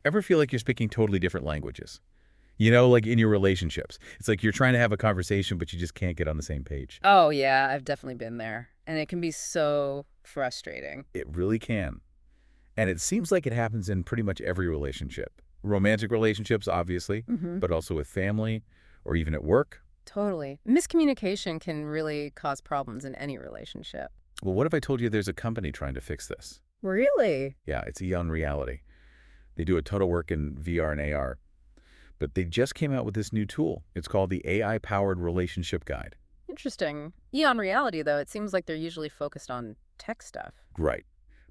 Ever feel like you're speaking totally different languages? You know, like in your relationships. It's like you're trying to have a conversation, but you just can't get on the same page. Oh, yeah, I've definitely been there. And it can be so frustrating. It really can. And it seems like it happens in pretty much every relationship. Romantic relationships, obviously, Hmm. but also with family or even at work. Totally. Miscommunication can really cause problems in any relationship. Well, what if I told you there's a company trying to fix this? Really? Yeah, it's EON Reality. They do a ton of work in VR and AR. But they just came out with this new tool. It's called the AI-powered relationship guide. Interesting. EON Reality, though, it seems like they're usually focused on tech stuff. Right.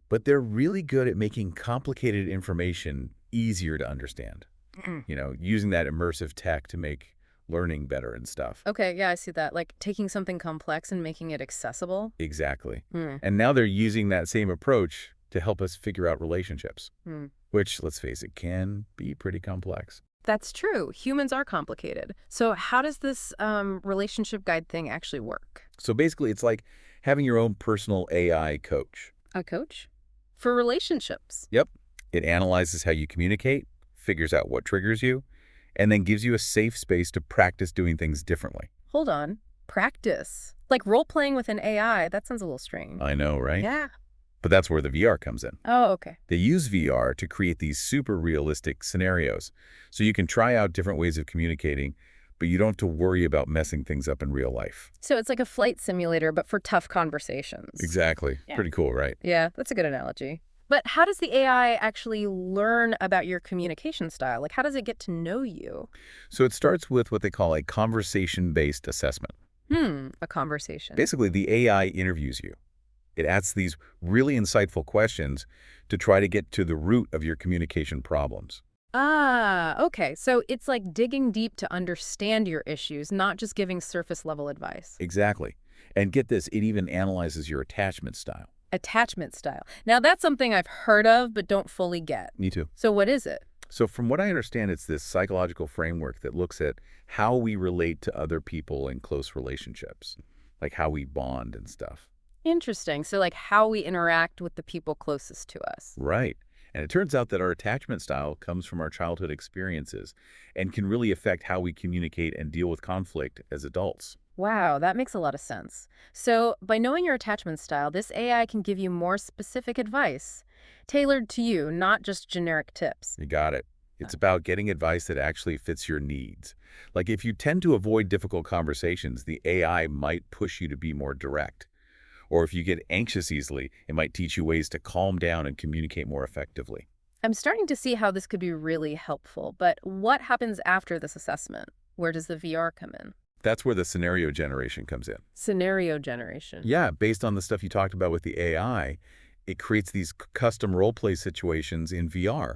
But they're really good at making complicated information easier to understand. Mm. You know, using that immersive tech to make learning better and stuff. Okay, yeah, I see that. Like taking something complex and making it accessible. Exactly. Hmm. And now they're using that same approach to help us figure out relationships, Hmm. which, let's face it, can be pretty complex. That's true. Humans are complicated. So how does this relationship guide thing actually work? So basically, it's like having your own personal AI coach. A coach? For relationships. Yep. It analyzes how you communicate, figures out what triggers you, and then gives you a safe space to practice doing things differently. Hold on. Practice. Like role-playing with an AI, that sounds a little strange. I know, right? Yeah. But that's where the VR comes in. Oh, okay. They use VR to create these super realistic scenarios. So you can try out different ways of communicating, but you don't have to worry about messing things up in real life. So it's like a flight simulator, but for tough conversations. Exactly. Yeah. Pretty cool, right? Yeah, that's a good analogy. But how does the AI actually learn about your communication style? Like, how does it get to know you? So it starts with what they call a conversation-based assessment. A conversation. Basically, the AI interviews you. It asks these really insightful questions to try to get to the root of your communication problems. Ah, okay. So it's like digging deep to understand your issues, not just giving surface level advice. Exactly. And get this, it even analyzes your attachment style. Attachment style. Now, that's something I've heard of, but don't fully get. Me too. So what is it? So from what I understand, it's this psychological framework that looks at how we relate to other people in close relationships, like how we bond and stuff. Interesting. So like how we interact with the people closest to us. Right. And it turns out that our attachment style comes from our childhood experiences and can really affect how we communicate and deal with conflict as adults. Wow, that makes a lot of sense. So by knowing your attachment style, this AI can give you more specific advice, tailored to you, not just generic tips. You got it. It's about getting advice that actually fits your needs. Like if you tend to avoid difficult conversations, the AI might push you to be more direct. Or if you get anxious easily, it might teach you ways to calm down and communicate more effectively. I'm starting to see how this could be really helpful, but what happens after this assessment? Where does the VR come in? That's where the scenario generation comes in. Scenario generation. Yeah, based on the stuff you talked about with the AI, it creates these custom role-play situations in VR.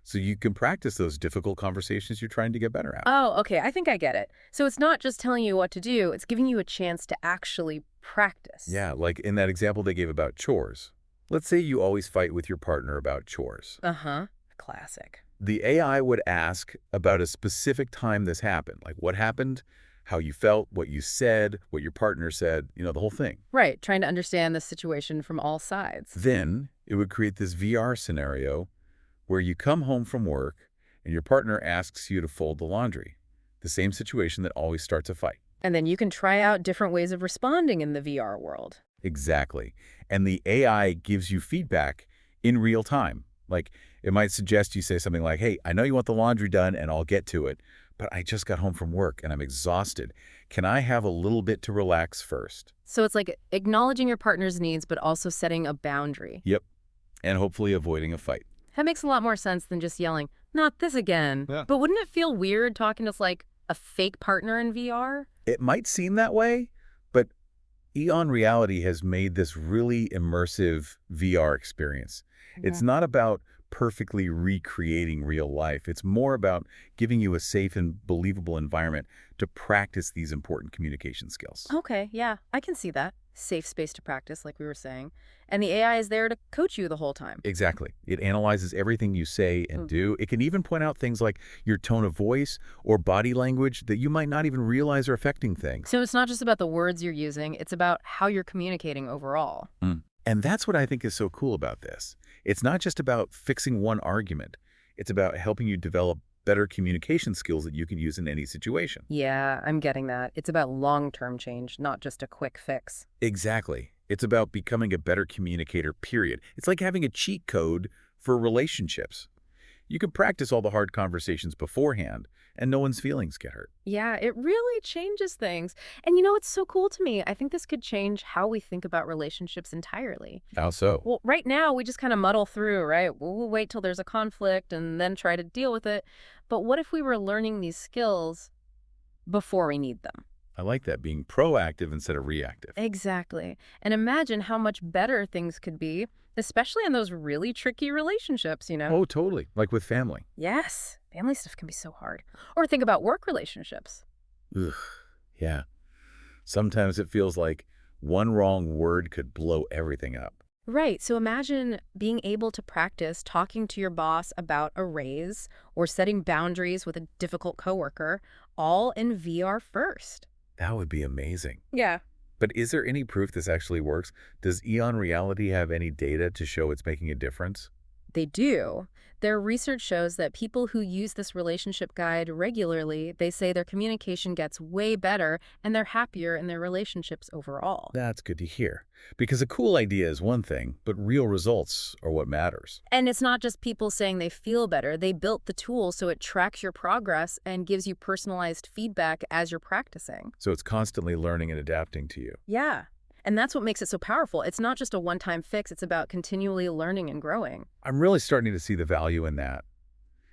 So you can practice those difficult conversations you're trying to get better at. Oh, okay. I think I get it. So it's not just telling you what to do, it's giving you a chance to actually practice. Yeah, like in that example they gave about chores. Let's say you always fight with your partner about chores. Uh-huh. Classic. The AI would ask about a specific time this happened, like what happened, how you felt, what you said, what your partner said, you know, the whole thing. Right. Trying to understand the situation from all sides. Then it would create this VR scenario where you come home from work and your partner asks you to fold the laundry, the same situation that always starts a fight. And then you can try out different ways of responding in the VR world. Exactly. And the AI gives you feedback in real time. Like it might suggest you say something like, hey, I know you want the laundry done and I'll get to it, but I just got home from work and I'm exhausted. Can I have a little bit to relax first? So it's like acknowledging your partner's needs, but also setting a boundary. Yep. And hopefully avoiding a fight. That makes a lot more sense than just yelling, not this again. Yeah. But wouldn't it feel weird talking to like a fake partner in VR? It might seem that way, but EON Reality has made this really immersive VR experience. It's not about perfectly recreating real life. It's more about giving you a safe and believable environment to practice these important communication skills. Okay, yeah, I can see that. Safe space to practice, like we were saying. And the AI is there to coach you the whole time. Exactly. It analyzes everything you say and do. It can even point out things like your tone of voice or body language that you might not even realize are affecting things. So it's not just about the words you're using, it's about how you're communicating overall. And that's what I think is so cool about this. It's not just about fixing one argument. It's about helping you develop better communication skills that you can use in any situation. Yeah, I'm getting that. It's about long-term change, not just a quick fix. Exactly. It's about becoming a better communicator, period. It's like having a cheat code for relationships. You can practice all the hard conversations beforehand, and no one's feelings get hurt. Yeah, it really changes things. And you know what's so cool to me? I think this could change how we think about relationships entirely. How so? Well, right now, we just kind of muddle through, right? We'll wait till there's a conflict and then try to deal with it. But what if we were learning these skills before we need them? I like that, being proactive instead of reactive. Exactly. And imagine how much better things could be, especially in those really tricky relationships, you know? Oh, totally. Like with family. Yes, family stuff can be so hard. Or think about work relationships. Ugh, yeah. Sometimes it feels like one wrong word could blow everything up. Right. So imagine being able to practice talking to your boss about a raise or setting boundaries with a difficult coworker, all in VR first. That would be amazing. Yeah. But is there any proof this actually works? Does EON Reality have any data to show it's making a difference? They do. Their research shows that people who use this relationship guide regularly, they say their communication gets way better and they're happier in their relationships overall. That's good to hear. Because a cool idea is one thing, but real results are what matters. And it's not just people saying they feel better. They built the tool so it tracks your progress and gives you personalized feedback as you're practicing. So it's constantly learning and adapting to you. Yeah. And that's what makes it so powerful. It's not just a one-time fix. It's about continually learning and growing. I'm really starting to see the value in that.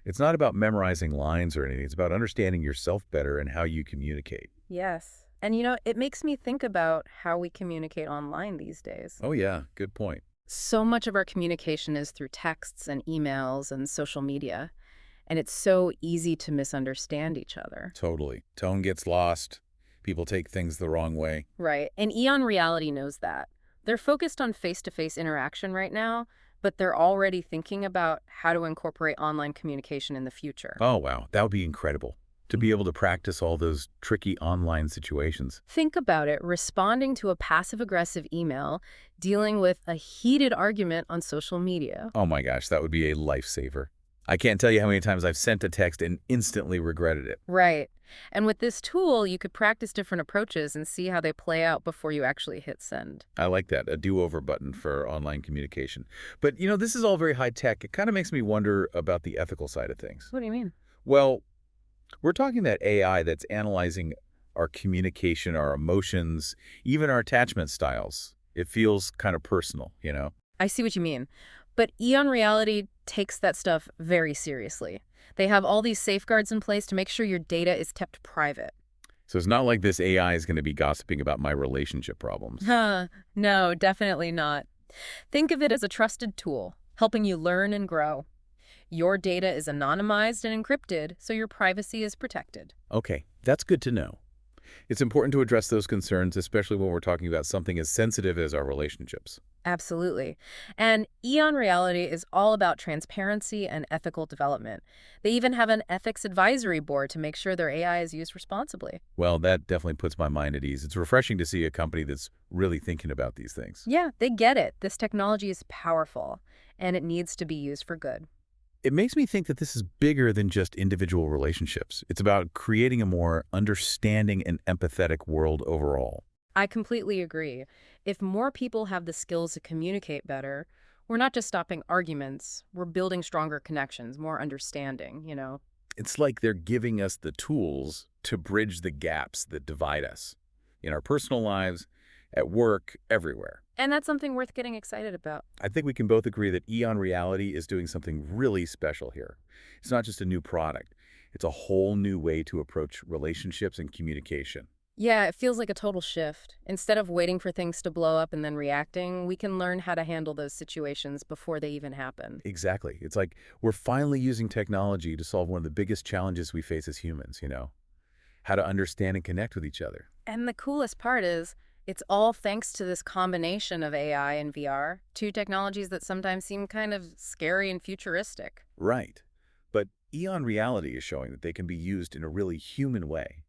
It's not about memorizing lines or anything. It's about understanding yourself better and how you communicate. Yes. And you know, it makes me think about how we communicate online these days. Oh, yeah. Good point. So much of our communication is through texts and emails and social media, and it's so easy to misunderstand each other. Totally. Tone gets lost. People take things the wrong way. Right. And EON Reality knows that. They're focused on face-to-face interaction right now, but they're already thinking about how to incorporate online communication in the future. Oh, wow. That would be incredible to be able to practice all those tricky online situations. Think about it, responding to a passive-aggressive email, dealing with a heated argument on social media. Oh my gosh, that would be a lifesaver. I can't tell you how many times I've sent a text and instantly regretted it. Right. And with this tool, you could practice different approaches and see how they play out before you actually hit send. I like that, a do-over button for online communication. But, this is all very high-tech. It kind of makes me wonder about the ethical side of things. What do you mean? Well, we're talking that AI that's analyzing our communication, our emotions, even our attachment styles. It feels kind of personal. I see what you mean. But EON Reality takes that stuff very seriously. They have all these safeguards in place to make sure your data is kept private. So it's not like this AI is going to be gossiping about my relationship problems. Huh. No, definitely not. Think of it as a trusted tool, helping you learn and grow. Your data is anonymized and encrypted, so your privacy is protected. Okay, that's good to know. It's important to address those concerns, especially when we're talking about something as sensitive as our relationships. Absolutely. And EON Reality is all about transparency and ethical development. They even have an ethics advisory board to make sure their AI is used responsibly. Well, that definitely puts my mind at ease. It's refreshing to see a company that's really thinking about these things. Yeah, they get it. This technology is powerful, and it needs to be used for good. It makes me think that this is bigger than just individual relationships. It's about creating a more understanding and empathetic world overall. I completely agree. If more people have the skills to communicate better, we're not just stopping arguments, we're building stronger connections, more understanding. It's like they're giving us the tools to bridge the gaps that divide us in our personal lives, at work, everywhere. And that's something worth getting excited about. I think we can both agree that EON Reality is doing something really special here. It's not just a new product. It's a whole new way to approach relationships and communication. Yeah, it feels like a total shift. Instead of waiting for things to blow up and then reacting, we can learn how to handle those situations before they even happen. Exactly. It's like we're finally using technology to solve one of the biggest challenges we face as humans. How to understand and connect with each other. And the coolest part is, it's all thanks to this combination of AI and VR, two technologies that sometimes seem kind of scary and futuristic. Right. But EON Reality is showing that they can be used in a really human way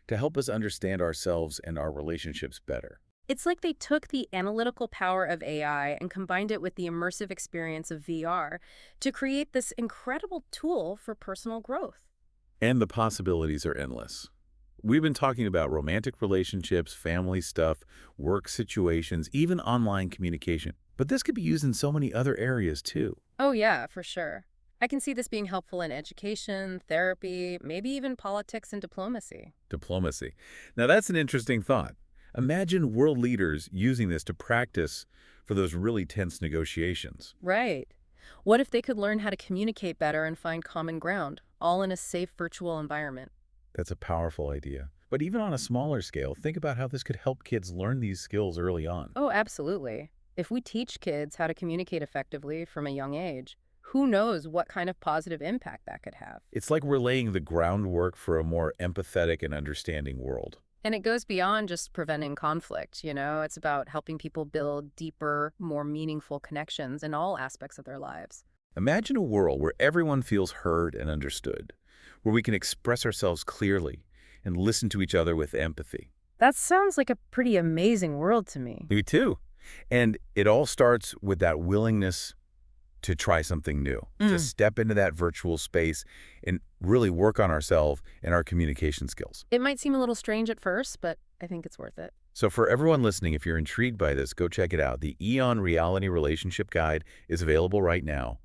to help us understand ourselves and our relationships better. It's like they took the analytical power of AI and combined it with the immersive experience of VR to create this incredible tool for personal growth. And the possibilities are endless. We've been talking about romantic relationships, family stuff, work situations, even online communication. But this could be used in so many other areas too. Oh, yeah, for sure. I can see this being helpful in education, therapy, maybe even politics and diplomacy. Diplomacy. Now that's an interesting thought. Imagine world leaders using this to practice for those really tense negotiations. Right. What if they could learn how to communicate better and find common ground, all in a safe virtual environment? That's a powerful idea. But even on a smaller scale, think about how this could help kids learn these skills early on. Oh, absolutely. If we teach kids how to communicate effectively from a young age, who knows what kind of positive impact that could have? It's like we're laying the groundwork for a more empathetic and understanding world. And it goes beyond just preventing conflict. It's about helping people build deeper, more meaningful connections in all aspects of their lives. Imagine a world where everyone feels heard and understood, where we can express ourselves clearly and listen to each other with empathy. That sounds like a pretty amazing world to me. Me too. And it all starts with that willingness to try something new, to Mm. step into that virtual space and really work on ourselves and our communication skills. It might seem a little strange at first, but I think it's worth it. So for everyone listening, if you're intrigued by this, go check it out. The EON Reality Relationship Guide is available right now,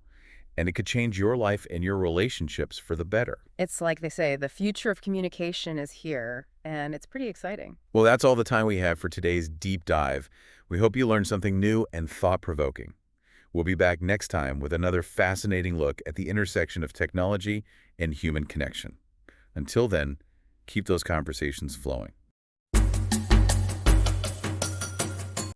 and it could change your life and your relationships for the better. It's like they say, the future of communication is here, and it's pretty exciting. Well, that's all the time we have for today's deep dive. We hope you learned something new and thought-provoking. We'll be back next time with another fascinating look at the intersection of technology and human connection. Until then, keep those conversations flowing.